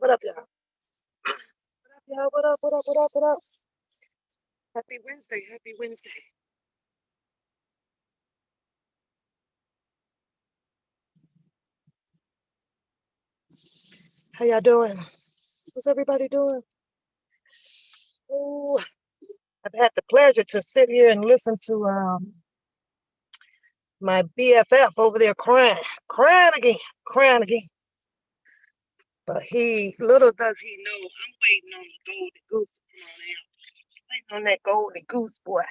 What up, y'all? What up, y'all? What up, what up, what up, what up? Happy Wednesday, happy Wednesday. How y'all doing? What's everybody doing? Ooh, I've had the pleasure to sit here and listen to my BFF over there crying again. But little does he know, I'm waiting on the golden goose to come on out. Waiting on that golden goose, boy.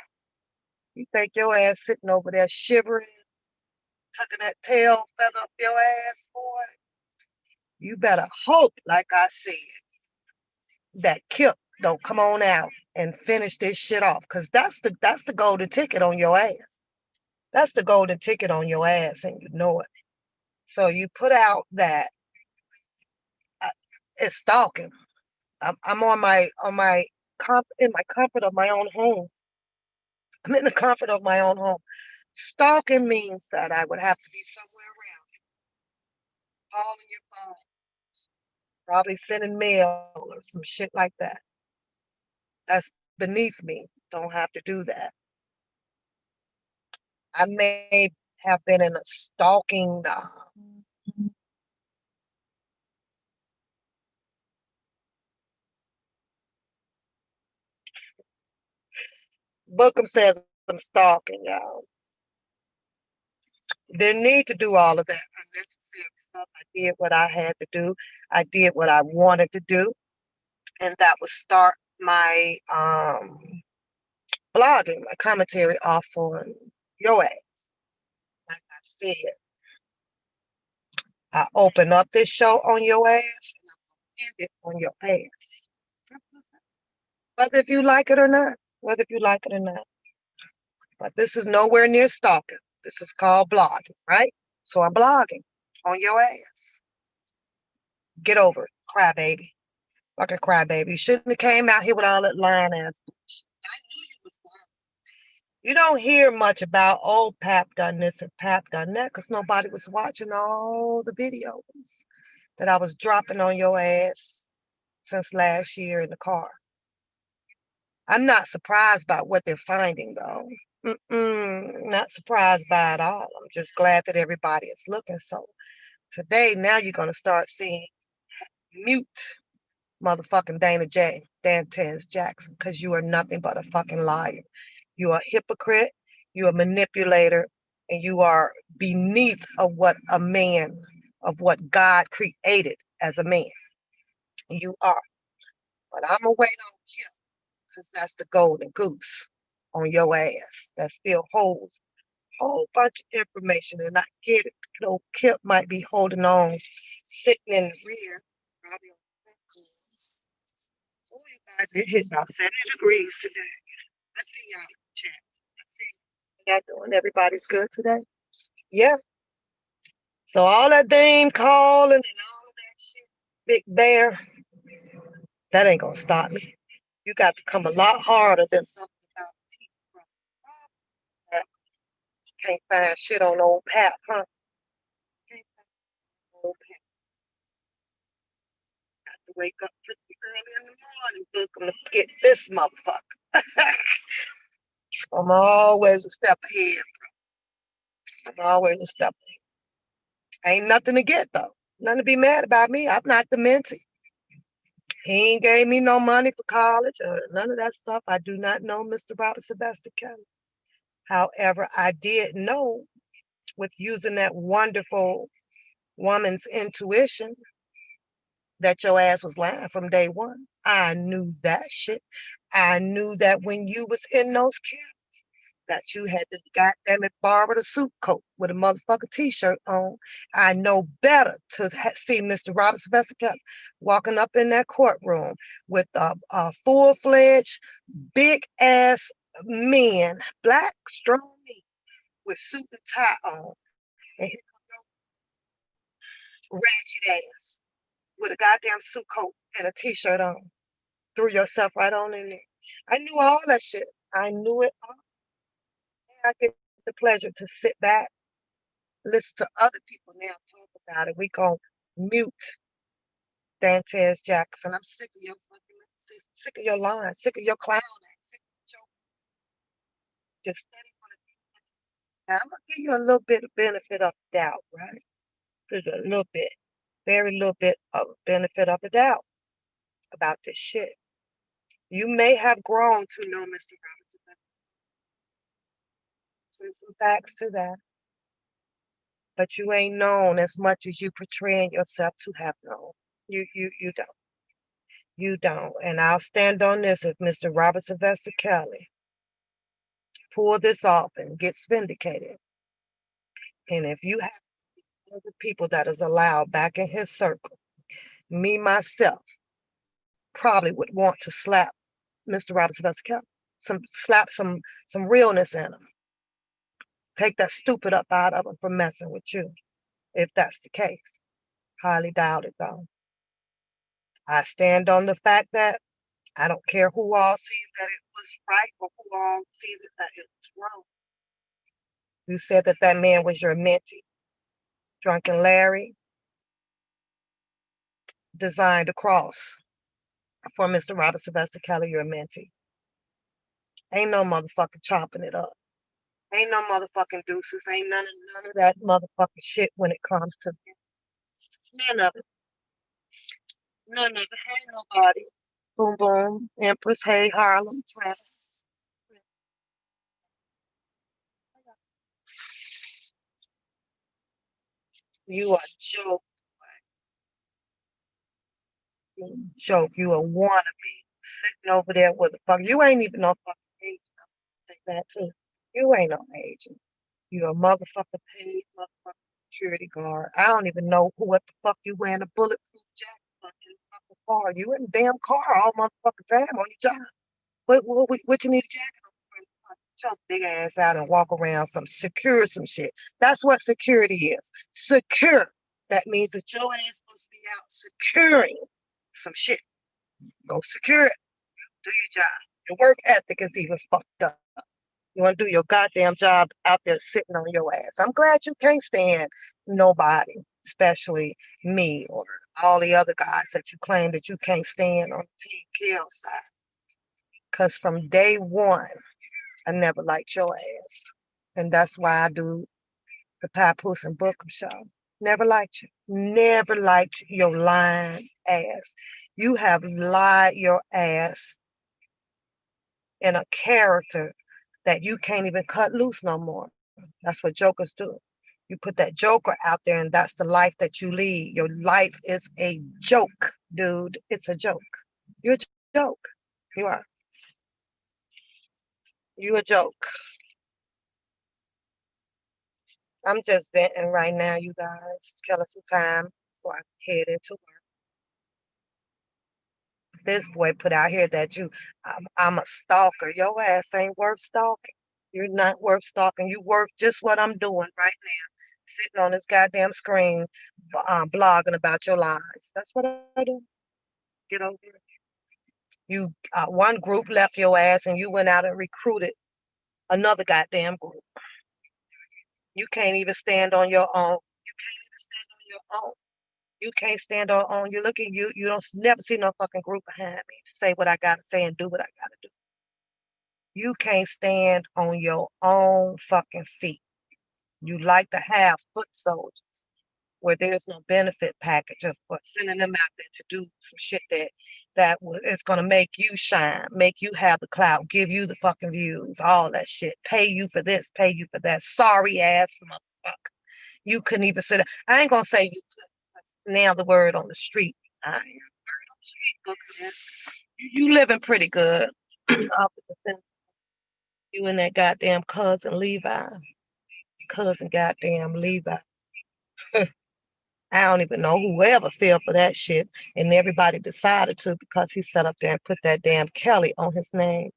You think your ass sitting over there shivering, tucking that tail feather up your ass, boy? You better hope, like I said, that Kipp don't come on out and finish this shit off, because that's the golden ticket on your ass. That's the golden ticket on your ass, and you know it. So you put out that it's stalking. I'm in my comfort of my own home. I'm in the comfort of my own home. Stalking means that I would have to be somewhere around you, calling your phone, probably sending mail or some shit like that. That's beneath me. Don't have to do that. I may have been in a stalking Bookham says I'm stalking, y'all. Didn't need to do all of that unnecessary stuff. I did what I had to do. I did what I wanted to do, and that was start my blogging, my commentary off on your ass. Like I said, I open up this show on your ass and I end it on your ass. Whether if you like it or not. Whether if you like it or not. But this is nowhere near stalking. This is called blogging, right? So I'm blogging on your ass. Get over it, crybaby. Fucking crybaby. You shouldn't have came out here with all that lying ass. I knew you was lying. You don't hear much about, oh, Pap done this and Pap done that, because nobody was watching all the videos that I was dropping on your ass since last year in the car. I'm not surprised by what they're finding, though. Not surprised by it all. I'm just glad that everybody is looking. So today, now you're going to start seeing mute motherfucking Dana J. Dantes Jackson, because you are nothing but a fucking liar. You are a hypocrite, you are a manipulator, and you are beneath of what a man, of what God created as a man. You are. But I'm going to wait on you, because that's the golden goose on your ass that still holds a whole bunch of information. And I get it. You know, Kipp might be holding on, sitting in the rear, probably on the front cars. Oh, you guys, it hit about 70 degrees today. I see y'all in the chat. I see y'all doing. Everybody's good today. Yeah. So all that name calling and all that shit, Big Bear, that ain't gonna stop me. You got to come a lot harder than something about teeth. Can't find shit on old Pat, huh? Can't find old Pat. Got to wake up pretty early in the morning, book 'em to get this motherfucker. I'm always a step ahead, bro. I'm always a step ahead. Ain't nothing to get though. Nothing to be mad about me. I'm not the mentee. He ain't gave me no money for college or none of that stuff. I do not know Mr. Robert Sylvester Kelly. However, I did know with using that wonderful woman's intuition that your ass was lying from day one. I knew that shit. I knew that when you was in those camps, that you had to goddamn it borrow a suit coat with a motherfucker t-shirt on. I know better to see Mr. Robert Sylvester Kelly walking up in that courtroom with a full-fledged, big-ass men, black, strong men, with suit and tie on, and his ratchet ass with a goddamn suit coat and a t-shirt on. Threw yourself right on in there. I knew all that shit. I knew it all. I get the pleasure to sit back, listen to other people now talk about it. We gonna mute Dantes Jackson. I'm sick of your fucking, sick of your lying, sick of your clown act, sick of your just steady. Now, I'm gonna give you a little bit of benefit of doubt, right? Just a little bit, very little bit of benefit of the doubt about this shit. You may have grown to know Mr. Robinson. There's some facts to that. But you ain't known as much as you portraying yourself to have known. You don't. You don't. And I'll stand on this if Mr. Robert Sylvester Kelly pull this off and gets vindicated. And if you have other people that is allowed back in his circle, me myself probably would want to slap Mr. Robert Sylvester Kelly. Slap some realness in him. Take that stupid up out of him for messing with you, if that's the case. Highly doubt it though. I stand on the fact that I don't care who all sees that it was right or who all sees it that it was wrong. You said that that man was your mentee. Drunken Larry designed a cross for Mr. Robert Sylvester Kelly, your mentee. Ain't no motherfucking chopping it up. Ain't no motherfucking deuces. Ain't none of that motherfucking shit when it comes to none of it. None of it. Ain't nobody. Boom boom. Empress. Hey Harlem. Travis. You a joke. You joke. You a wannabe. Sitting over there with the fuck. You ain't even no fucking agent. Say that too. You ain't no agent. You a motherfucker paid motherfucking security guard. I don't even know what the fuck you wearing a bulletproof jacket in the fucking car. You in the damn car all motherfucking time on your job. What you need a jacket for? Get your big ass out and walk around secure some shit. That's what security is. Secure. That means that your ass supposed to be out securing some shit. Go secure it. Do your job. Your work ethic is even fucked up. You want to do your goddamn job out there sitting on your ass. I'm glad you can't stand nobody, especially me or all the other guys that you claim that you can't stand on the Team Kill side. Because from day one, I never liked your ass. And that's why I do the Papoose and Bookham show. Never liked you. Never liked your lying ass. You have lied your ass in a character that you can't even cut loose no more. That's what jokers do. You put that joker out there and that's the life that you lead. Your life is a joke, dude. It's a joke. You're a joke. You are. You a joke. I'm just venting right now, you guys. Killing some time before I head into work. This boy put out here that I'm a stalker. Your ass ain't worth stalking. You're not worth stalking. You worth just what I'm doing right now. Sitting on this goddamn screen, blogging about your lies. That's what I do. Get over it. You, one group left your ass and you went out and recruited another goddamn group. You can't even stand on your own. You can't even stand on your own. You can't stand on you. Look at you. You don't never see no fucking group behind me to say what I gotta say and do what I gotta do. You can't stand on your own fucking feet. You like to have foot soldiers where there's no benefit package for sending them out there to do some shit that is gonna make you shine, make you have the clout, give you the fucking views, all that shit. Pay you for this, pay you for that. Sorry ass motherfucker. You couldn't even say that. I ain't gonna say you could nail the word on the street. I ain't word on the street, you living pretty good. You and that goddamn cousin Levi. Cousin goddamn Levi. I don't even know whoever fell for that shit. And everybody decided to because he sat up there and put that damn Kelly on his name.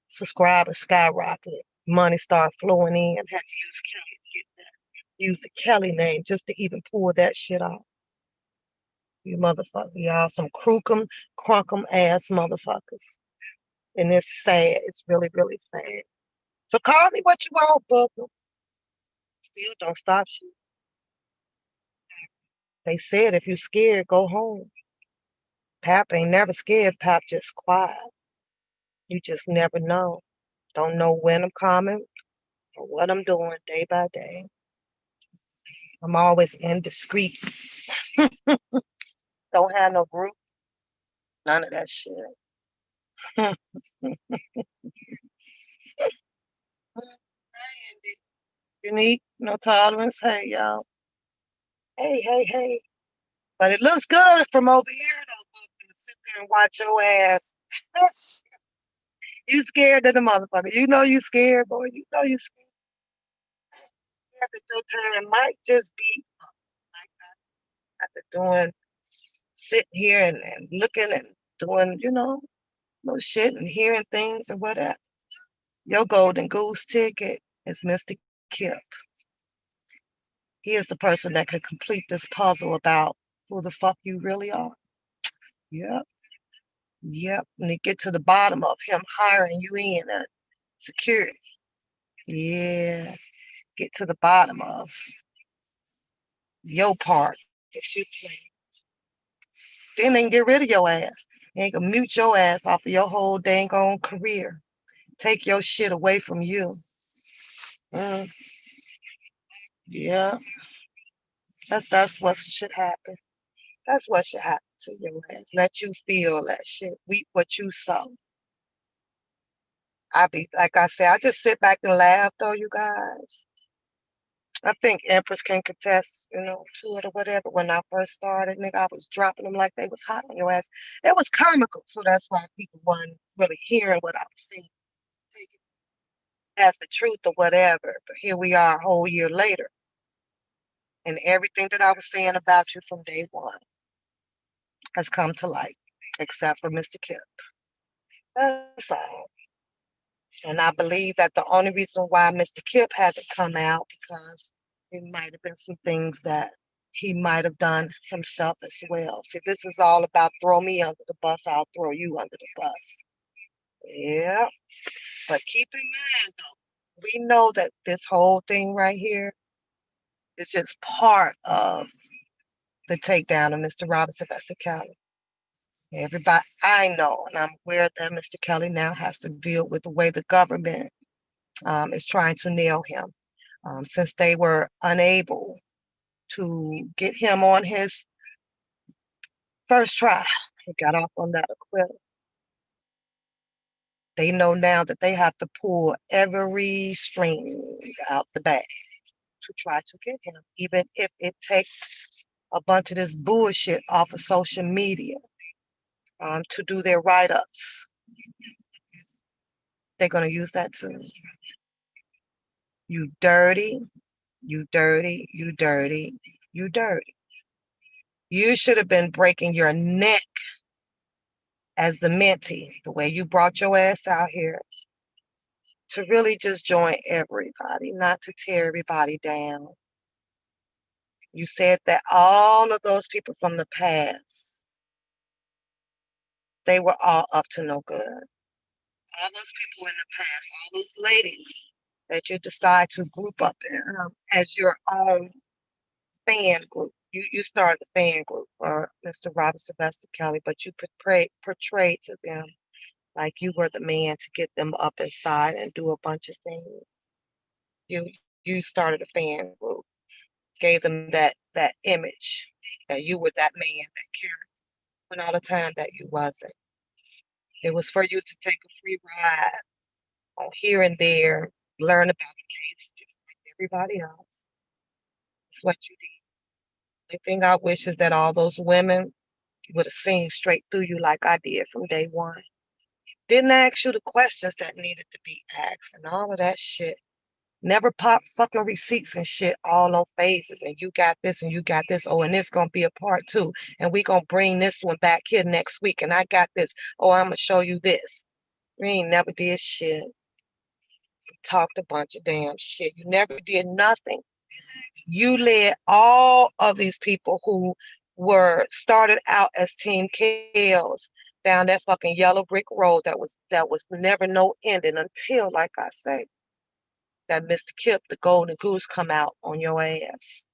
Subscribers skyrocketed. Money started flowing in. Had to use Kelly to get that. Use the Kelly name just to even pull that shit off. You motherfuckers. Y'all some crunkum ass motherfuckers. And it's sad. It's really, really sad. So call me what you want, Booker. Still don't stop shit. They said if you're scared, go home. Pap ain't never scared. Pap just quiet. You just never know. Don't know when I'm coming or what I'm doing day by day. I'm always indiscreet. Don't have no group. None of that shit. Unique, no tolerance. Hey, y'all. Hey. But it looks good from over here, though. To sit there and watch your ass. You scared of the motherfucker. You know you scared, boy. You know you scared that your time might just be like after doing, sitting here and looking and doing, little shit and hearing things and whatever. Your golden goose ticket is Mr. Kipp. He is the person that could complete this puzzle about who the fuck you really are. Yep. Yep. And to get to the bottom of him hiring you in security. Yeah. Get to the bottom of your part that you play. Then they can get rid of your ass. They can mute your ass off of your whole dang on career. Take your shit away from you. Mm, yeah. That's what should happen. That's what should happen to your ass. Let you feel that shit. Weep what you sow. Like I said, I just sit back and laugh though, you guys. I think Empress can contest, to it or whatever. When I first started, nigga, I was dropping them like they was hot on your ass. It was comical, so that's why people weren't really hearing what I was saying, taking it as the truth or whatever. But here we are a whole year later, and everything that I was saying about you from day one has come to light, except for Mr. Kipp. That's all. And I believe that the only reason why Mr. Kipp hasn't come out because it might have been some things that he might have done himself as well. See, this is all about throw me under the bus, I'll throw you under the bus. Yeah. But keep in mind though, we know that this whole thing right here is just part of the takedown of Mr. Robinson Vesta County. Everybody I know, and I'm aware that Mr. Kelly now has to deal with the way the government is trying to nail him. Since they were unable to get him on his first try, he got off on that acquittal. They know now that they have to pull every string out the bag to try to get him, even if it takes a bunch of this bullshit off of social media to do their write-ups. They're going to use that too. You dirty, you dirty, you dirty, you dirty. You should have been breaking your neck as the mentee, the way you brought your ass out here to really just join everybody, not to tear everybody down. You said that all of those people from the past, they were all up to no good. All those people in the past, all those ladies that you decide to group up as your own fan group. You started a fan group for Mr. Robert Sylvester Kelly, but you portrayed to them like you were the man to get them up inside and do a bunch of things. You started a fan group, gave them that image that you were that man, that character, when all the time that you wasn't. It was for you to take a free ride on here and there, learn about the case just like everybody else. That's what you did. The thing I wish is that all those women would have seen straight through you like I did from day one. Didn't ask you the questions that needed to be asked and all of that shit. Never pop fucking receipts and shit all on faces and you got this and you got this. Oh, and this gonna be a part two. And we gonna bring this one back here next week. And I got this. Oh, I'm gonna show you this. You ain't never did shit. You talked a bunch of damn shit. You never did nothing. You led all of these people who were started out as Team Kales down that fucking yellow brick road that was never no ending until, like I say, that Mr. Kipp, the golden goose, come out on your ass.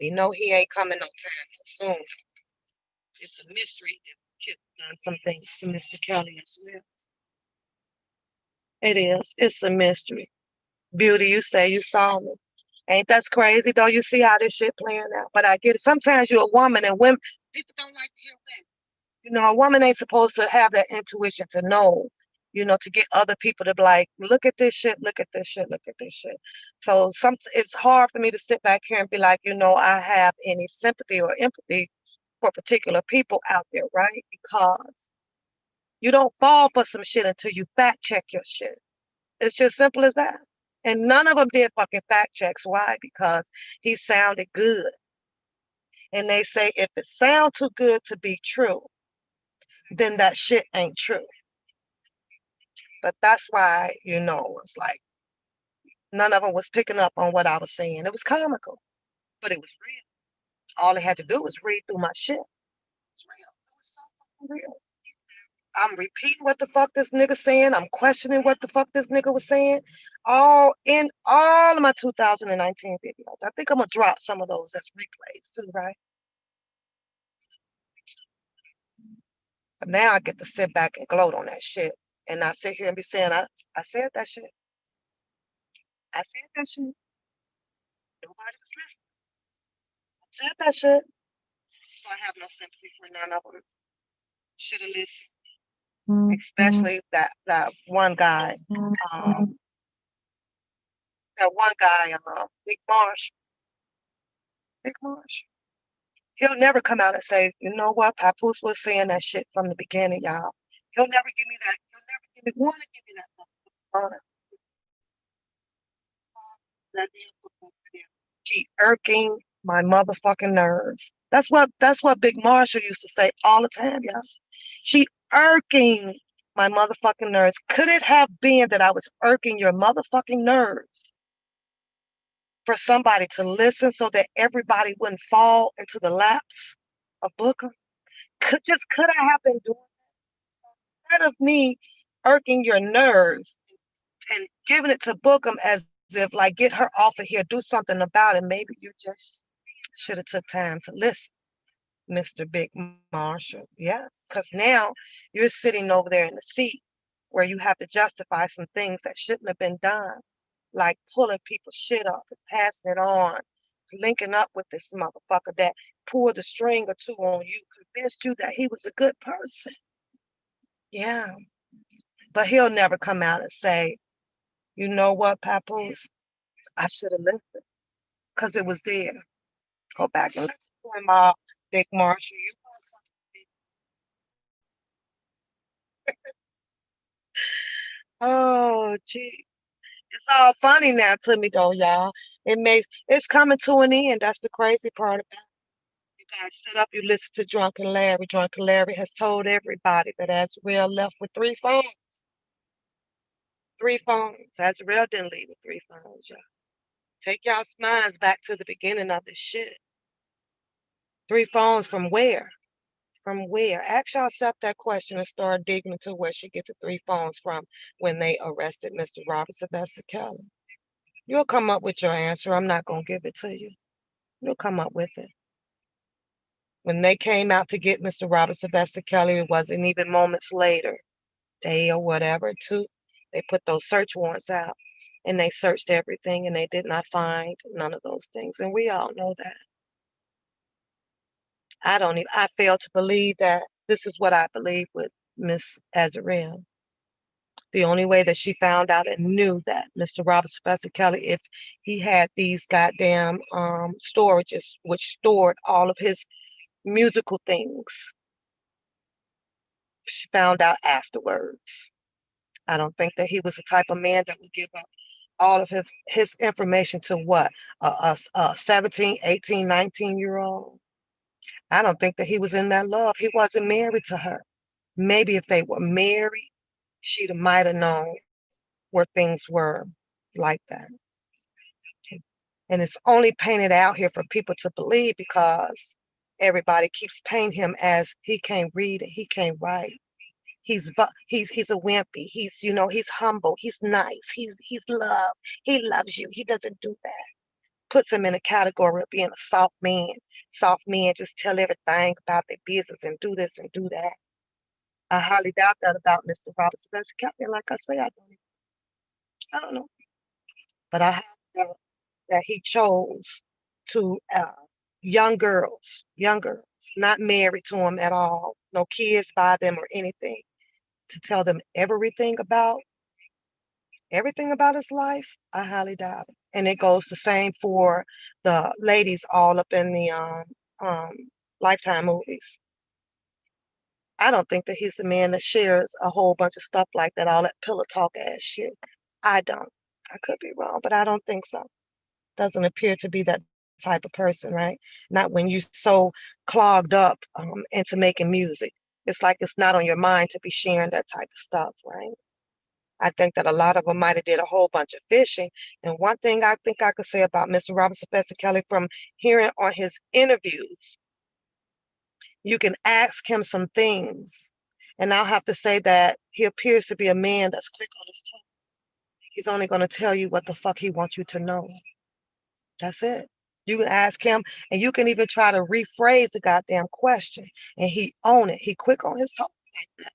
We know he ain't coming no time soon. It's a mystery if Kipp done some things to Mr. Kelly as well. It is. It's a mystery. Beauty, you say you saw me. Ain't that crazy though? You see how this shit playing out. But I get it. Sometimes you're a woman and women people don't like to hear women. You know, a woman ain't supposed to have that intuition to know, to get other people to be like, look at this shit, look at this shit, look at this shit. So it's hard for me to sit back here and be like, I have any sympathy or empathy for particular people out there, right? Because you don't fall for some shit until you fact check your shit. It's just simple as that. And none of them did fucking fact checks. Why? Because he sounded good. And they say if it sounds too good to be true, then that shit ain't true. But that's why, it's like none of them was picking up on what I was saying. It was comical, but it was real. All they had to do was read through my shit. It's real. It was so fucking real. I'm repeating what the fuck this nigga saying. I'm questioning what the fuck this nigga was saying. All in all of my 2019 videos. I think I'm gonna drop some of those as replays too, right? But now I get to sit back and gloat on that shit. And I sit here and be saying, I said that shit. I said that shit. Nobody was listening. I said that shit. So I have no sympathy for none of them. Should have listened. Especially that one guy. That one guy, Big Marsh. Big Marsh. He'll never come out and say, you know what, Papoose was saying that shit from the beginning, y'all. He'll never give me that. He'll never want to give me that honor. She irking my motherfucking nerves. That's what Big Marshall used to say all the time, y'all. She irking my motherfucking nerves. Could it have been that I was irking your motherfucking nerves for somebody to listen so that everybody wouldn't fall into the laps of Booker? Could I have been doing instead of me irking your nerves and giving it to Bookham as if like get her off of here, do something about it. Maybe you just should have took time to listen, Mr. Big Marshall. Yeah, because now you're sitting over there in the seat where you have to justify some things that shouldn't have been done, like pulling people's shit up and passing it on, linking up with this motherfucker that pulled a string or two on you, convinced you that he was a good person. Yeah, but he'll never come out and say, you know what, Papoose, I should have listened because it was there. Go back and listen to him, Big Marshall. Oh, gee. It's all funny now to me, though, y'all. It's coming to an end. That's the crazy part about it. You guys sit up, you listen to Drunken Larry. Drunken Larry has told everybody that Azrael left with 3 phones. 3 phones. Azrael didn't leave with 3 phones, y'all. Take y'all's minds back to the beginning of this shit. 3 phones from where? From where? Ask yourself that question and start digging into where she get the 3 phones from when they arrested Mr. Robert Sylvester Kelly. You'll come up with your answer. I'm not going to give it to you. You'll come up with it. When they came out to get Mr. Robert Sylvester Kelly, it wasn't even moments later, day or whatever, two, they put those search warrants out and they searched everything and they did not find none of those things. And we all know that. I fail to believe that this is what I believe with Miss Azrael. The only way that she found out and knew that Mr. Robert Sylvester Kelly, if he had these goddamn storages which stored all of his musical things, she found out afterwards. I don't think that he was the type of man that would give up all of his information to what? A 17, 18, 19-year-old. I don't think that he was in that love. He wasn't married to her. Maybe if they were married, she might have known where things were like that. And it's only painted out here for people to believe because everybody keeps painting him as he can't read and he can't write. He's a wimpy. He's humble. He's nice. He's love. He loves you. He doesn't do that. puts him in a category of being a soft man. Soft men just tell everything about their business and do this and do that. I highly doubt that about Mr. Robert Spencer Kelly. Like I say, I don't know. But I have doubt that he chose to young girls, not married to him at all, no kids by them or anything, to tell them everything about his life. I highly doubt it. And it goes the same for the ladies all up in the um Lifetime movies. I don't think that he's the man that shares a whole bunch of stuff like that, all that pillow talk ass shit. I don't. I could be wrong, but I don't think so. Doesn't appear to be that type of person, right? Not when you so clogged up into making music. It's like it's not on your mind to be sharing that type of stuff, right? I think that a lot of them might have did a whole bunch of fishing. And one thing I think I could say about Mr. Robert Spencer Kelly from hearing on his interviews, you can ask him some things. And I'll have to say that he appears to be a man that's quick on his tongue. He's only going to tell you what the fuck he wants you to know. That's it. You can ask him, and you can even try to rephrase the goddamn question, and he own it. He quick on his toes like that.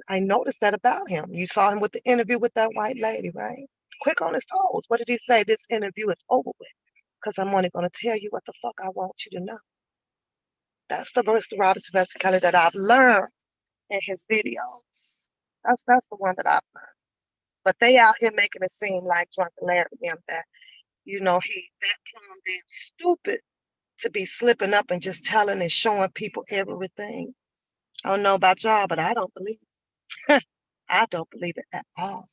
I noticed that about him. You saw him with the interview with that white lady, right? Quick on his toes. What did he say? This interview is over with because I'm only going to tell you what the fuck I want you to know. That's the Mr. Robert Sylvester Kelly that I've learned in his videos. That's the one that I've learned. But they out here making it seem like Drunken Larry him that he that plumb damn stupid to be slipping up and just telling and showing people everything. I don't know about y'all, but I don't believe it. I don't believe it at all.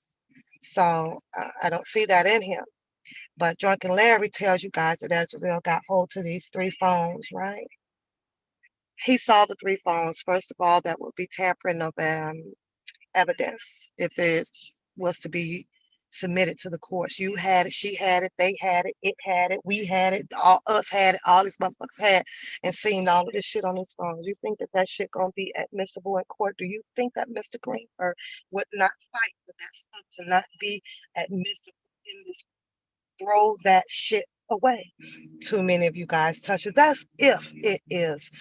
So I don't see that in him. But Drunken Larry tells you guys that Ezreal got hold to these 3 phones, right? He saw the 3 phones. First of all, that would be tampering of evidence if it was to be submitted to the courts. You had it, she had it, it had it, we had it, all us had it, all these motherfuckers had, and seen all of this shit on his phone. You think that that shit gonna be admissible in court? Do you think that Mr. Greenberg would not fight for that stuff to not be admissible in this? Throw that shit away. Too many of you guys touch it. That's if it is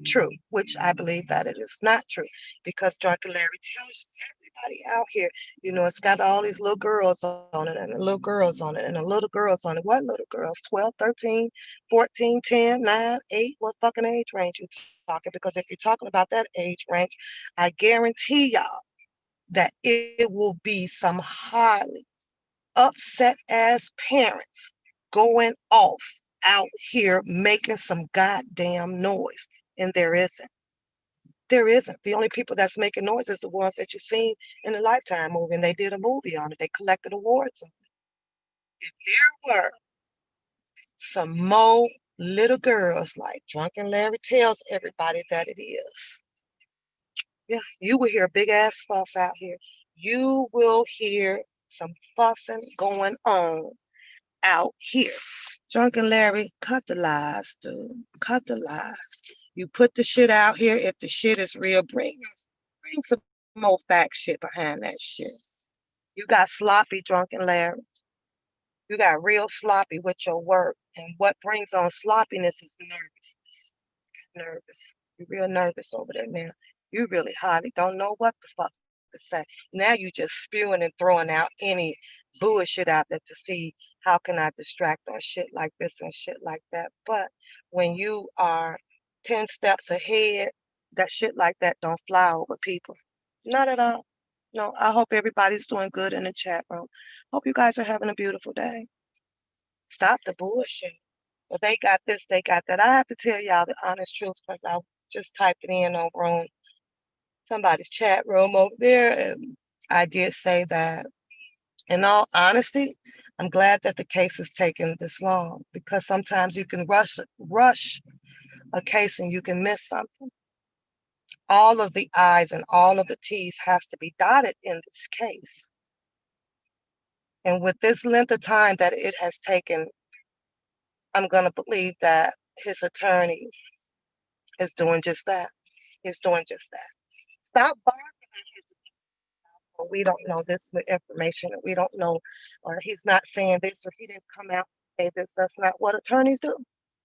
true, which I believe that it is not true, because Drunken Larry tells everybody out here, it's got all these little girls on it and the little girls on it and the little girls on it. What little girls? 12, 13, 14, 10, 9, 8? What fucking age range you talking? Because if you're talking about that age range, I guarantee y'all that it will be some highly upset ass parents going off out here making some goddamn noise. And there isn't. There isn't. The only people that's making noise is the ones that you've seen in the Lifetime movie, and they did a movie on it. They collected awards. If there were some more little girls like Drunken Larry tells everybody that it is, yeah, you will hear a big ass fuss out here. You will hear some fussing going on out here. Drunken Larry, cut the lies, dude. Cut the lies. You put the shit out here. If the shit is real, bring some more fact shit behind that shit. You got sloppy, Drunken Larry. You got real sloppy with your work. And what brings on sloppiness is nervousness. Nervous. You're real nervous over there, man. You really hardly don't know what the fuck to say. Now you just spewing and throwing out any bullshit out there to see how can I distract on shit like this and shit like that. But when you are 10 steps ahead, that shit like that don't fly over people. Not at all. No, I hope everybody's doing good in the chat room. Hope you guys are having a beautiful day. Stop the bullshit. Well, they got this, they got that. I have to tell y'all the honest truth because I just typed it in over on somebody's chat room over there. And I did say that, in all honesty, I'm glad that the case is taking this long, because sometimes you can rush a case and you can miss something. All of the I's and all of the T's has to be dotted in this case. And with this length of time that it has taken, I'm going to believe that his attorney is doing just that. He's doing just that. Stop barking at his or we don't know this information, or we don't know, or he's not saying this, or he didn't come out and say this. That's not what attorneys do.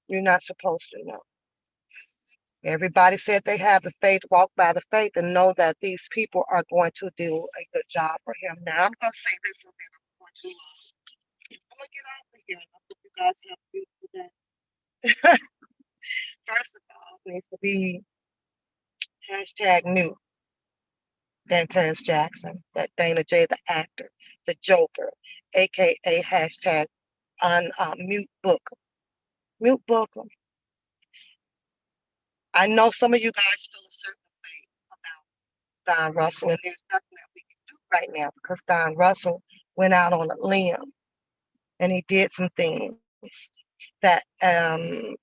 You're not supposed to know. Everybody said they have the faith, walk by the faith, and know that these people are going to do a good job for him. Now, I'm going to say this, and then I'm going to, I'm going to get off of here. I hope you guys have a beautiful day. First of all, it needs to be hashtag new Dennis Jackson, that Dana J, the actor, the Joker, aka hashtag on mute book. Mute book. I know some of you guys feel a certain way about Don Russell, and there's nothing that we can do right now because Don Russell went out on a limb and he did some things that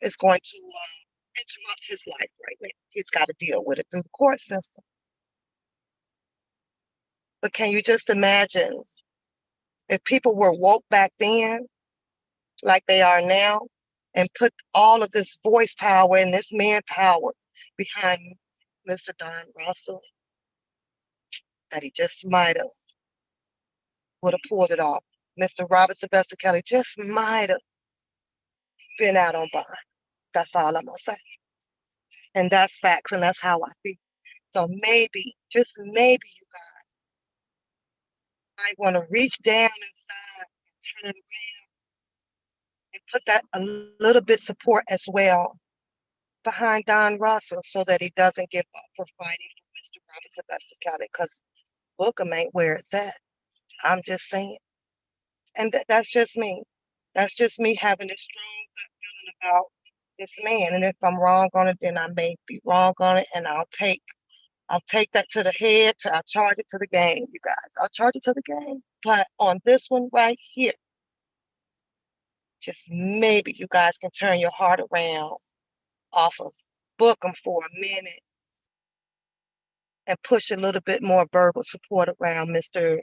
is going to interrupt his life right now. He's got to deal with it through the court system. But can you just imagine if people were woke back then like they are now and put all of this voice power and this manpower behind Mr. Don Russell, that he just might have would have pulled it off. Mr. Robert Sylvester Kelly just might have been out on bond. That's all I'm gonna say. And that's facts, and that's how I feel. So maybe, just maybe, you guys might want to reach down inside and turn it around and put that a little bit support as well behind Don Russell so that he doesn't give up for fighting for Mr. Robert Sylvester Kelly, because Bookham ain't where it's at. I'm just saying. And that's just me. That's just me having this strong gut feeling about this man. And if I'm wrong on it, then I may be wrong on it, and I'll take that to the head. I'll charge it to the game, you guys. I'll charge it to the game. But on this one right here, just maybe you guys can turn your heart around off of Bookham for a minute and push a little bit more verbal support around Mr.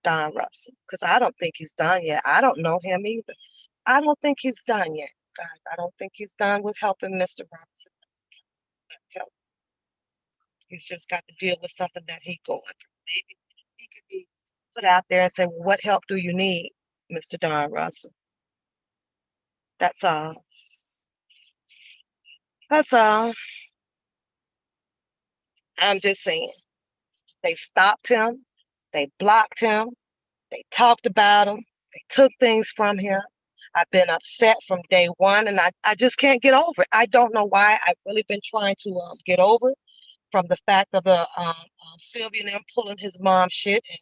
Don Russell, because I don't think he's done yet. I don't know him either. I don't think he's done yet, guys. I don't think he's done with helping Mr. Robinson. He's just got to deal with something that he's going through. Maybe he could be put out there and say, well, what help do you need, Mr. Don Russell? That's all. That's all. I'm just saying. They stopped him. They blocked him. They talked about him. They took things from him. I've been upset from day one, and I just can't get over it. I don't know why. I've really been trying to get over it, from the fact of the Sylvia and them pulling his mom's shit and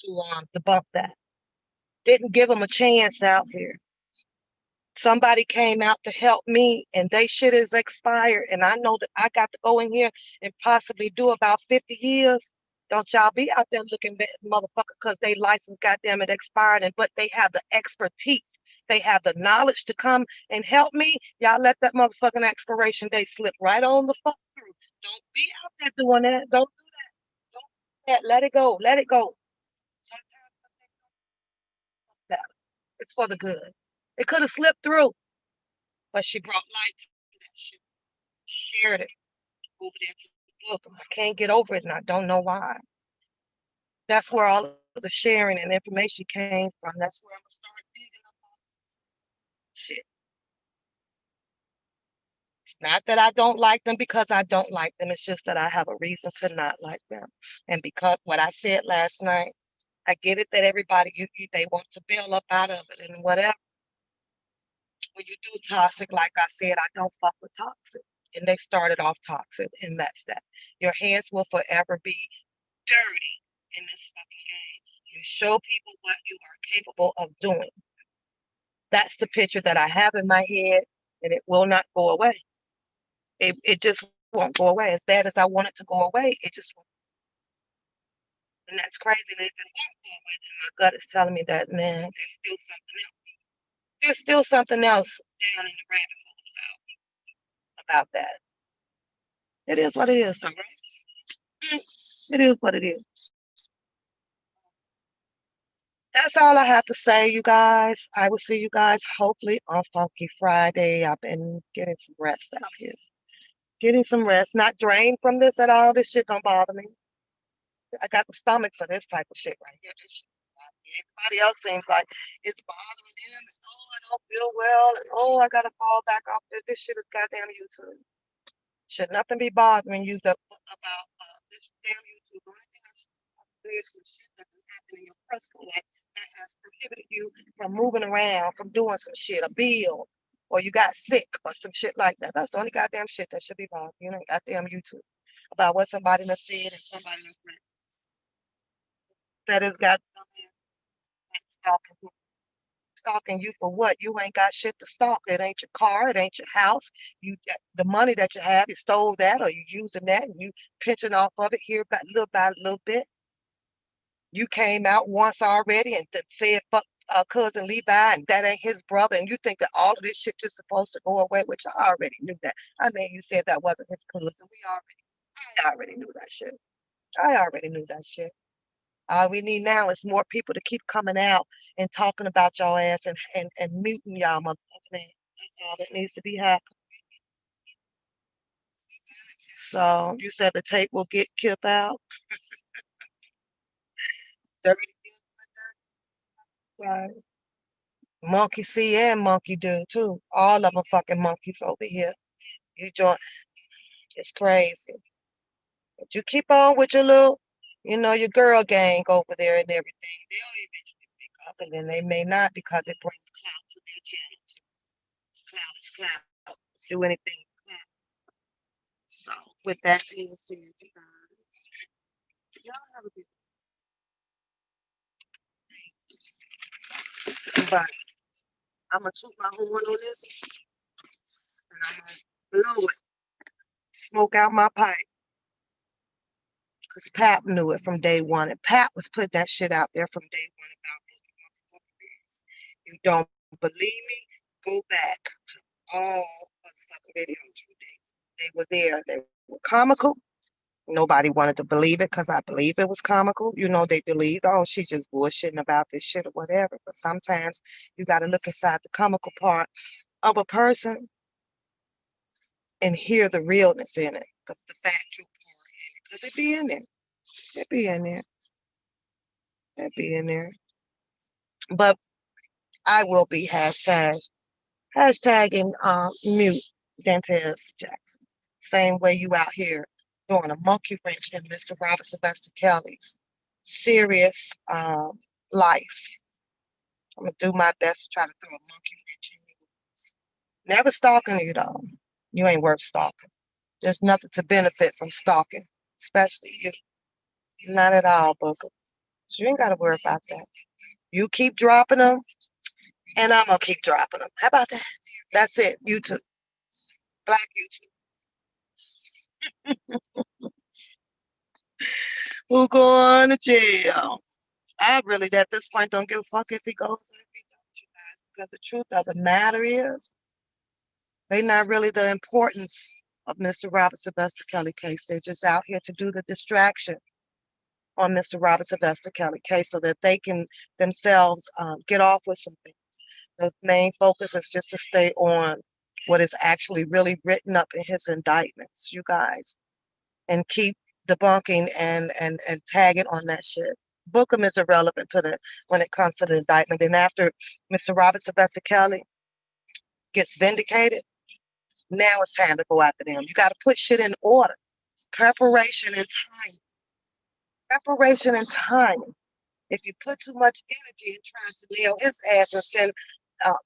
trying to debunk that. Didn't give him a chance out here. Somebody came out to help me, and they shit is expired, and I know that I got to go in here and possibly do about 50 years. Don't y'all be out there looking at motherfucker because they license goddamn it expired, but they have the expertise. They have the knowledge to come and help me. Y'all let that motherfucking expiration date slip right on the fuck through. Don't be out there doing that. Don't do that. Don't do that. Let it go. Let it go. It's for the good. It could have slipped through, but she brought light to that shit. Shared it over there to the book. I can't get over it, and I don't know why. That's where all of the sharing and information came from. That's where I'm gonna start digging up all shit. It's not that I don't like them because I don't like them. It's just that I have a reason to not like them. And because what I said last night, I get it that everybody they want to bail up out of it and whatever. When you do toxic, like I said, I don't fuck with toxic. And they started off toxic, and that's that. Your hands will forever be dirty in this fucking game. You show people what you are capable of doing. That's the picture that I have in my head, and it will not go away. It just won't go away. As bad as I want it to go away, it just won't. And that's crazy. And if it won't go away, then my gut is telling me that, man, there's still something else. There's still something else down in the rabbit hole about that. It is what it is, right? It is what it is. That's all I have to say, you guys. I will see you guys hopefully on Funky Friday. I've been getting some rest out here. Getting some rest. Not drained from this at all. This shit don't bother me. I got the stomach for this type of shit right here. This shit bother me. Everybody else seems like it's bothering them. And, oh, I don't feel well. And, oh, I got to fall back off this. This shit is goddamn YouTube. Should nothing be bothering you about this damn YouTube. The only thing there's some shit that can happen in your personal life that has prohibited you from moving around, from doing some shit, a bill, or you got sick or some shit like that. That's the only goddamn shit that should be bothering you. Ain't goddamn YouTube about what somebody done said and somebody done said has got stalking you. Stalking you for what? You ain't got shit to stalk. It ain't your car. It ain't your house. You the money that you have, you stole that, or you using that, and you pinching off of it here by little bit. You came out once already and said fuck cousin Levi and that ain't his brother, and you think that all of this shit is supposed to go away, which I already knew that. I mean, you said that wasn't his cousin. I already knew that shit. I already knew that shit. All we need now is more people to keep coming out and talking about y'all ass and muting y'all motherfucking ass. That's all that needs to be happening. So you said the tape will get Kipp out. Dirty, right? Monkey see and monkey do too. All of them fucking monkeys over here. You join. It's crazy. But you keep on with your little, your girl gang over there and everything. They'll eventually pick up, and then they may not because it brings clout to their channel. Clout is clout. Do anything with clout. So with that being said, you guys, y'all have a good day. But I'm gonna toot my horn on this, and I'm gonna blow it, smoke out my pipe. Because Pap knew it from day one. And Pap was putting that shit out there from day one about this. You don't believe me? Go back to all motherfucking videos from day one. They were there. They were comical. Nobody wanted to believe it because I believe it was comical. They believed, oh, she's just bullshitting about this shit or whatever. But sometimes you got to look inside the comical part of a person and hear the realness in it, the factual part in it. Because it be in there. It be in there. It be in there. But I will be hashtagging mute Dantez Jackson. Same way you out here throwing a monkey wrench in Mr. Robert Sylvester Kelly's serious life. I'm gonna do my best to try to throw a monkey wrench in you. Never stalking you though. You ain't worth stalking. There's nothing to benefit from stalking, especially you. Not at all, Booker. So you ain't gotta worry about that. You keep dropping them, and I'm gonna keep dropping them. How about that? That's it. YouTube, Black YouTube. Who going to jail? I really, at this point, don't give a fuck if he goes or if he don't, you guys, because the truth of the matter is, they're not really the importance of Mr. Robert Sylvester Kelly case. They're just out here to do the distraction on Mr. Robert Sylvester Kelly case so that they can themselves get off with some things. The main focus is just to stay on what is actually really written up in his indictments, you guys, and keep debunking and tagging on that shit. Bookham is irrelevant to the when it comes to the indictment. Then after Mr. Robert Sylvester Kelly gets vindicated, now it's time to go after them. You got to put shit in order. Preparation and time. Preparation and time. If you put too much energy in trying to nail his ass and send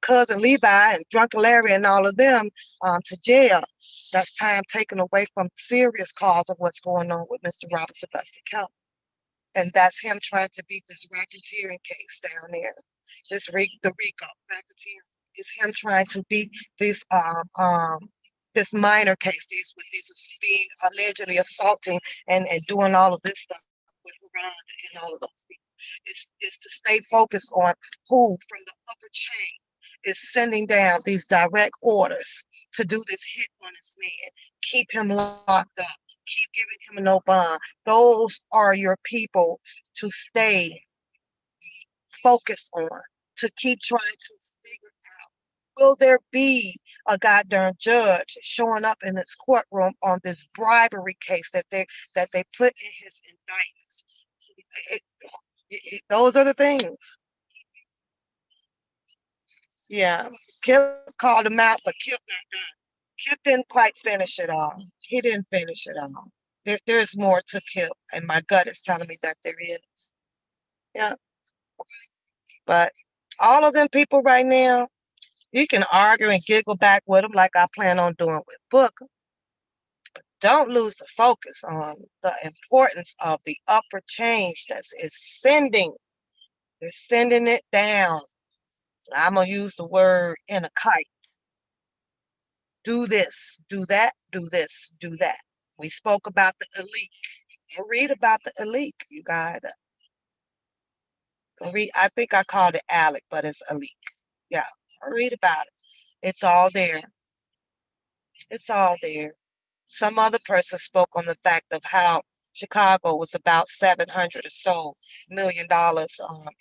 cousin Levi and Drunken Larry and all of them to jail, that's time taken away from the serious cause of what's going on with Mr. Robert Sylvester Kelly. And that's him trying to beat this racketeering case down there. The RICO racketeering is him trying to beat this minor case, these being allegedly assaulting and doing all of this stuff with Rwanda and all of those people. It's to stay focused on who from the upper chain is sending down these direct orders to do this hit on this man, keep him locked up, keep giving him no bond. Those are your people to stay focused on, to keep trying to figure out, will there be a goddamn judge showing up in this courtroom on this bribery case that they put in his indictments? Those are the things. Yeah. Kipp called him out, but Kipp not done. Kipp didn't quite finish it all. He didn't finish it all. There's more to Kipp, and my gut is telling me that there is. Yeah. But all of them people right now, you can argue and giggle back with them like I plan on doing with Booker. Don't lose the focus on the importance of the upper change that is sending. They're sending it down. I'm going to use the word in a kite. Do this, do that, do this, do that. We spoke about the elite. Go read about the elite, you guys. Go read. I think I called it Alec, but it's elite. Yeah, read about it. It's all there. It's all there. Some other person spoke on the fact of how Chicago was about 700 or so $1 million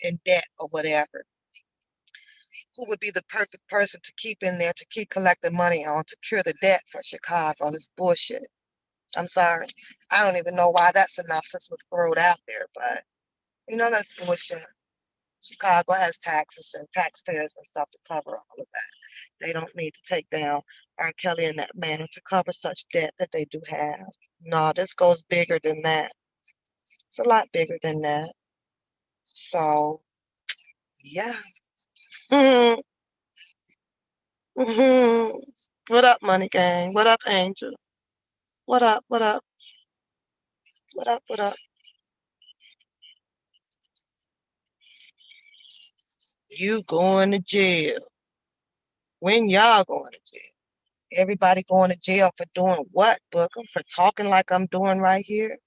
in debt or whatever. Who would be the perfect person to keep in there to keep collecting money on to cure the debt for Chicago? This bullshit. I'm sorry. I don't even know why that synopsis was thrown out there, but that's bullshit. Chicago has taxes and taxpayers and stuff to cover all of that. They don't need to take down R. Kelly in that manner to cover such debt that they do have. No, this goes bigger than that. It's a lot bigger than that. So, yeah. hmm hmm What up, Money Gang? What up, Angel? What up? What up? What up? What up? You going to jail. When y'all going to jail? Everybody going to jail for doing what, Booker? For talking like I'm doing right here?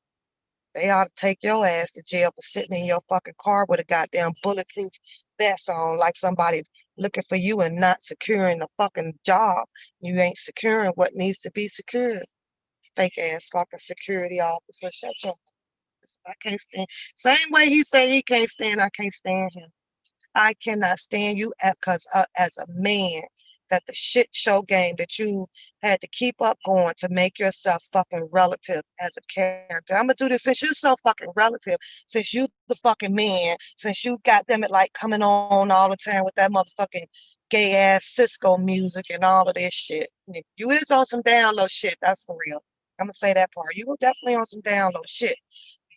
They ought to take your ass to jail for sitting in your fucking car with a goddamn bulletproof vest on like somebody looking for you and not securing the fucking job. You ain't securing what needs to be secured. Fake ass fucking security officer. Shut your I can't stand. Same way he say he can't stand, I can't stand him. I cannot stand you because as a man, that the shit show game that you had to keep up going to make yourself fucking relative as a character. I'm gonna do this since you're so fucking relative, since you the fucking man, since you got them at like coming on all the time with that motherfucking gay ass Cisco music and all of this shit. You is on some down low shit, that's for real. I'm gonna say that part. You were definitely on some down low shit.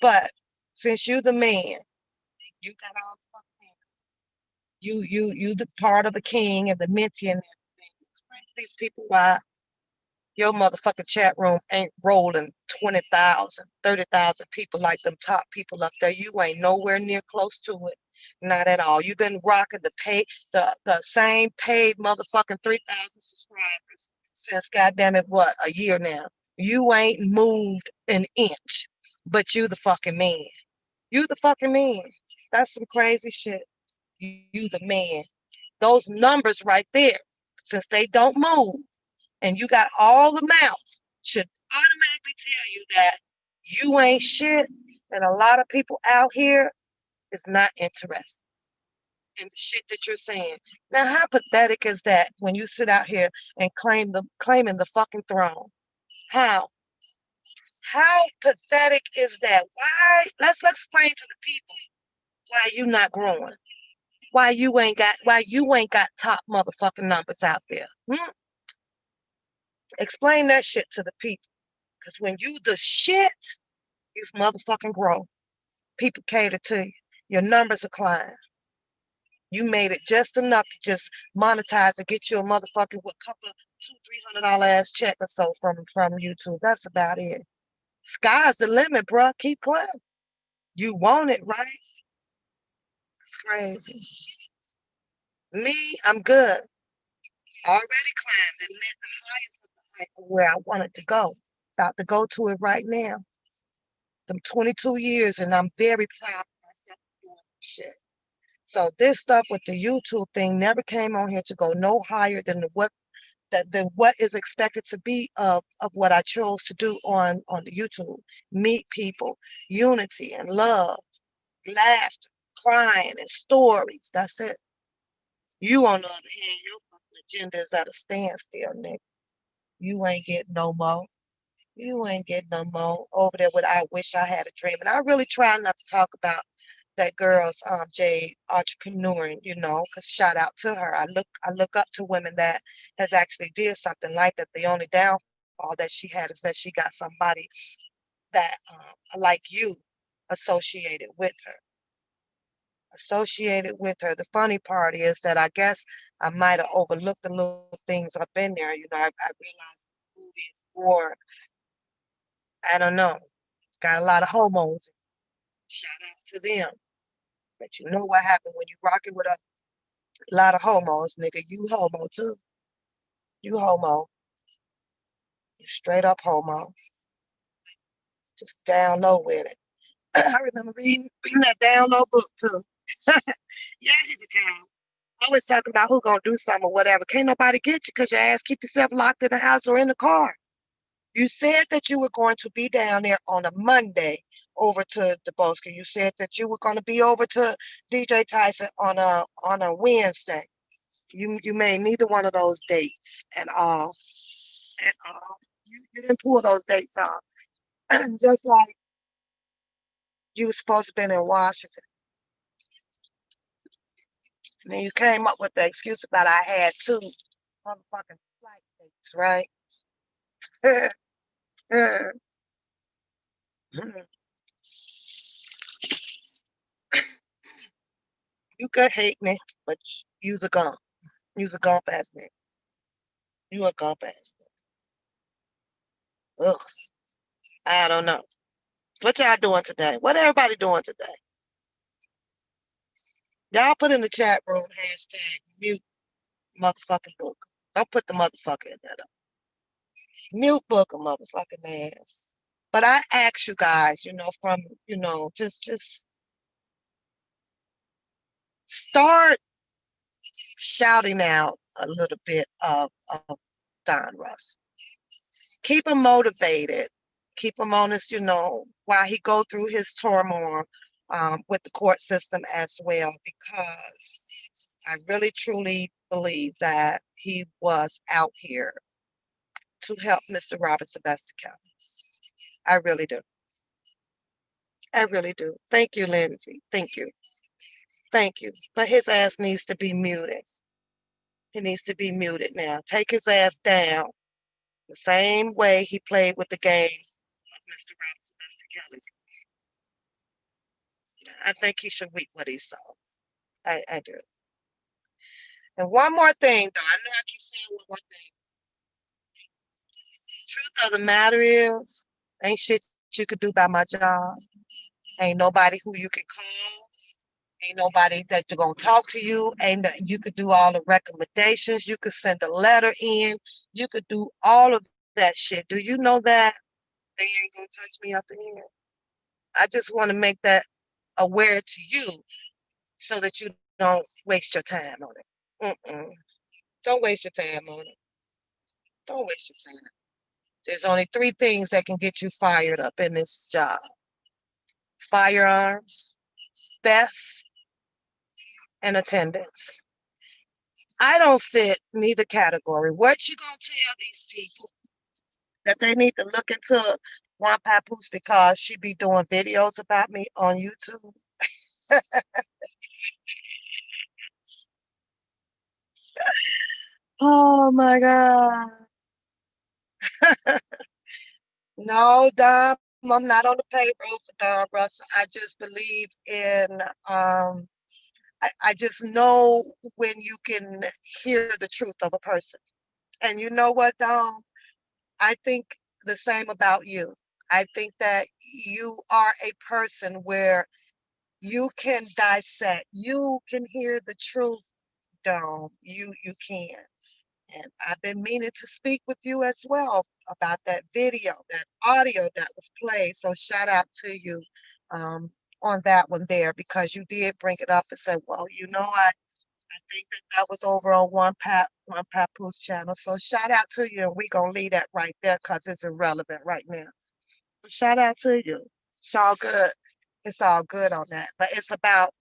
But since you the man, you got all the fucking you the part of the king and the minty and everything. Explain to these people why your motherfucking chat room ain't rolling 20,000, 30,000 people like them top people up there. You ain't nowhere near close to it. Not at all. You've been rocking the same paid motherfucking 3,000 subscribers since goddamn it what, a year now. You ain't moved an inch, but you the fucking man. You the fucking man. That's some crazy shit. You the man. Those numbers right there, since they don't move and you got all the mouth, should automatically tell you that you ain't shit. And a lot of people out here is not interested in the shit that you're saying. Now, how pathetic is that when you sit out here and claiming the fucking throne? How? How pathetic is that? Why? Let's explain to the people why you not growing. Why you ain't got top motherfucking numbers out there? Explain that shit to the people. Because when you the shit, you motherfucking grow. People cater to you. Your numbers are climbing. You made it just enough to just monetize and get you a motherfucking what couple of $200-300 ass check or so from YouTube. That's about it. Sky's the limit, bruh. Keep climbing. You want it, right? It's crazy. Me, I'm good. Already climbed and met the highest of the height of where I wanted to go. About to go to it right now. Them 22 years, and I'm very proud of myself for doing this shit. So this stuff with the YouTube thing never came on here to go no higher than what is expected to be of what I chose to do on the YouTube. Meet people, unity and love, laughter, crying and stories. That's it. You on the other hand, your fucking agenda is at a standstill, nigga. You ain't getting no more. You ain't getting no more over there with I wish I had a dream. And I really try not to talk about that girl's Jade entrepreneuring, you know, because shout out to her. I look up to women that has actually did something like that. The only downfall that she had is that she got somebody that like you associated with her. Associated with her. The funny part is that I guess I might have overlooked the little things up in there. You know, I realized the movie is more, I don't know, got a lot of homos. Shout out to them. But you know what happened when you rocking with a lot of homos, nigga. You homo too. You homo. You straight up homo. Just down low with it. I remember reading that down low book too. Yeah, he's a cow. Always talking about who gonna do something or whatever. Can't nobody get you because your ass keep yourself locked in the house or in the car. You said that you were going to be down there on a Monday over to Debunking. You said that you were going to be over to DJ Tyson on a Wednesday. You made neither one of those dates at all. At all. You didn't pull those dates off. Just like you were supposed to have been in Washington. And then you came up with the excuse about I had two motherfucking flight dates, right? You could hate me, but you's a gump. You's a gump ass nigga. You a gump ass nigga. Ugh. I don't know. What y'all doing today? What everybody doing today? Y'all put in the chat room hashtag mute motherfucking book. Don't put the motherfucker in there though. Mute book a motherfucking ass. But I ask you guys, you know, from just start shouting out a little bit of Don Russ. Keep him motivated. Keep him honest, you know, while he go through his turmoil with the court system as well, because I really truly believe that he was out here to help Mr. Roberts domesticate. I really do. I really do. Thank you, Lindsay. Thank you. Thank you. But his ass needs to be muted. He needs to be muted now. Take his ass down the same way he played with the games of Mr. Roberts domesticate. I think he should reap what he saw. I do. And one more thing, though. I know I keep saying one more thing. Truth of the matter is, ain't shit you could do by my job. Ain't nobody who you can call. Ain't nobody that you're gonna talk to you. Ain't that you could do all the recommendations. You could send a letter in. You could do all of that shit. Do you know that? They ain't gonna touch me up in here. I just want to make that aware to you so that you don't waste your time on it. Mm-mm. Don't waste your time on it. Don't waste your time. There's only three things that can get you fired up in this job: firearms, theft, and attendance. I don't fit neither category. What you gonna tell these people? That they need to look into one papoose because she be doing videos about me on YouTube? Oh my God. No, Dom, I'm not on the payroll for Don Russell. I just believe in I just know when you can hear the truth of a person. And you know what, Dom? I think the same about you. I think that you are a person where you can dissect, you can hear the truth, Dom. You can. And I've been meaning to speak with you as well about that video, that audio that was played. So shout out to you um, on that one there, because you did bring it up and say, well, you know, I think that was over on one papoose channel. So shout out to you, and we gonna leave that right there because it's irrelevant right now. But shout out to you. It's all good. It's all good on that. But it's about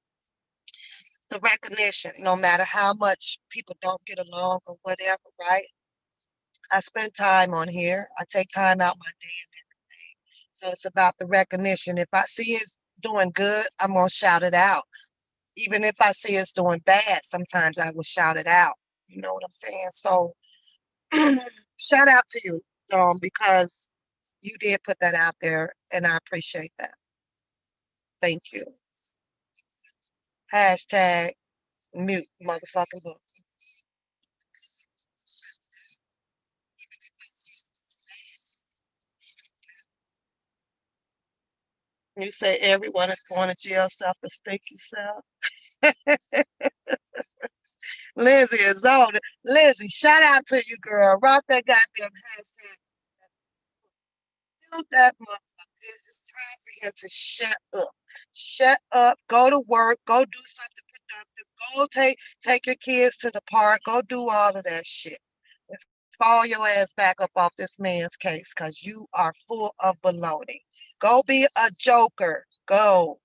the recognition, no matter how much people don't get along or whatever, right? I spend time on here. I take time out my day and everything. So it's about the recognition. If I see it's doing good, I'm gonna shout it out. Even if I see it's doing bad, sometimes I will shout it out. You know what I'm saying? So shout out to you, because you did put that out there, and I appreciate that. Thank you. Hashtag mute motherfucking book. You say everyone is going to jail, stuff a sticky self. Lizzie is on it. Lizzie, shout out to you, girl. Rock that goddamn hashtag. Mute that motherfucker. It's time for him to shut up. Shut up. Go to work. Go do something productive. Go take your kids to the park. Go do all of that shit. Fall your ass back up off this man's case because you are full of baloney. Go be a joker. Go.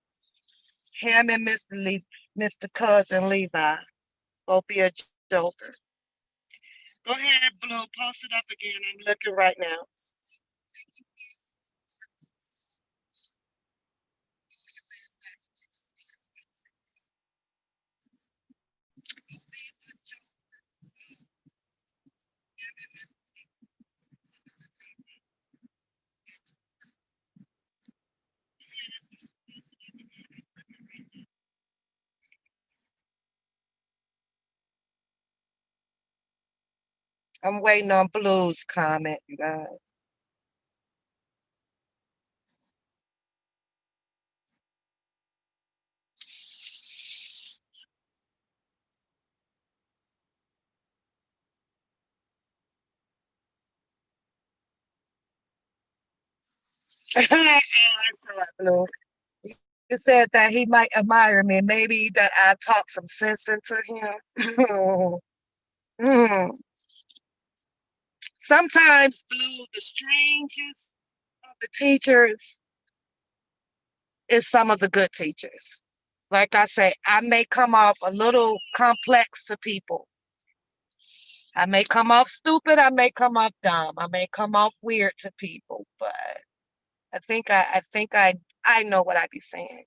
Him and Mr. Cousin Levi. Go be a joker. Go ahead, Blue. Post it up again. I'm looking right now. I'm waiting on Blue's comment, you guys. Oh, I saw it, Blue. You said that he might admire me, maybe that I talk some sense into him. Hmm. Sometimes, Blue, the strangest of the teachers is some of the good teachers. Like I say, I may come off a little complex to people. I may come off stupid. I may come off dumb. I may come off weird to people, but I know what I be saying.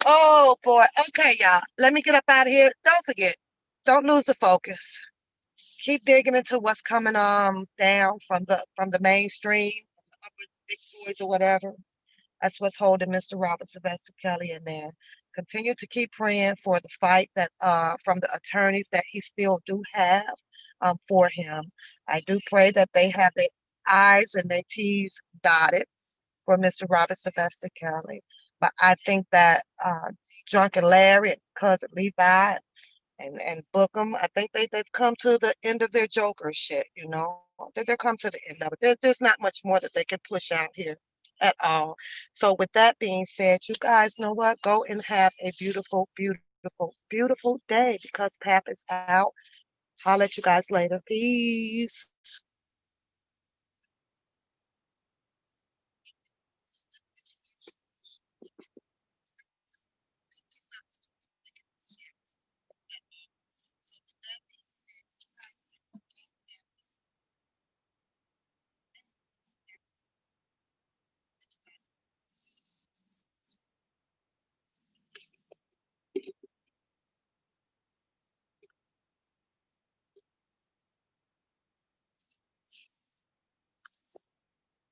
Oh boy. Okay, y'all. Let me get up out of here. Don't forget. Don't lose the focus. Keep digging into what's coming down from the mainstream, upper big boys or whatever. That's what's holding Mr. Robert Sylvester Kelly in there. Continue to keep praying for the fight that from the attorneys that he still do have for him. I do pray that they have their I's and their T's dotted for Mr. Robert Sylvester Kelly. But I think that Drunken Larry and Cousin Levi and Bookham, I think they've come to the end of their Joker shit, you know. They've come to the end of it. There's not much more that they can push out here at all. So with that being said, you guys know what? Go and have a beautiful, beautiful, beautiful day because Pap is out. I'll let you guys later. Peace.